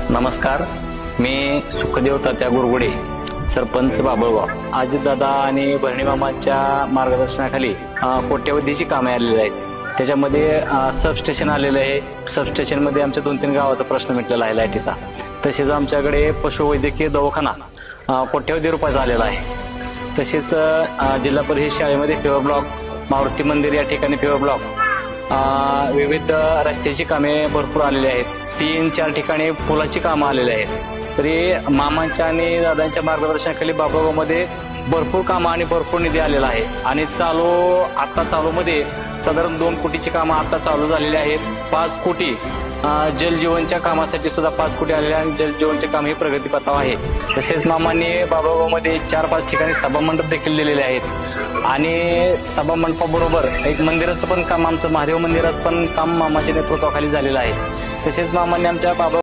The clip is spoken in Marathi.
नमस्कार, मी सुखदेव तात्या गुरगुडे, सरपंच बाबळगाव. अजितदादा आणि भरणी मामांच्या मार्गदर्शनाखाली कोट्यवधीची कामे आलेली आहेत. त्याच्यामध्ये सबस्टेशन आलेलं आहे. सबस्टेशनमध्ये आमच्या 2-3 गावाचा प्रश्न मिटलेला आहे लाईटीचा. तसेच आमच्याकडे पशुवैद्यकीय दवाखाना कोट्यवधी रुपयाचा आलेला आहे. तसेच जिल्हा परिषद शाळेमध्ये फेवर ब्लॉक, मारुती मंदिर या ठिकाणी फेवर ब्लॉक, विविध रस्त्याची कामे भरपूर आलेली आहेत. 3-4 ठिकाणी पुलाची कामं आलेली आहेत. तरी मामांच्या आणि दादांच्या मार्गदर्शनाखाली बाबळगावमध्ये भरपूर कामं आणि भरपूर निधी आलेला आहे. आणि आता चालूमध्ये साधारण 2 कोटीची कामं आता चालू झालेली आहेत. 5 कोटी जलजीवनच्या कामासाठी सुद्धा 5 कोटी आलेले आणि जलजीवनचे काम हे प्रगतीपथावर आहे. तसेच मामांनी बाबळगावमध्ये 4-5 ठिकाणी सभामंडप देखील दिलेले आहेत. आणि सभामंडपाबरोबर एक मंदिराचं पण काम, आमचं महादेव मंदिराचं पण काम मामाच्या नेतृत्वाखाली झालेलं आहे. तसेच मामांनी आमच्या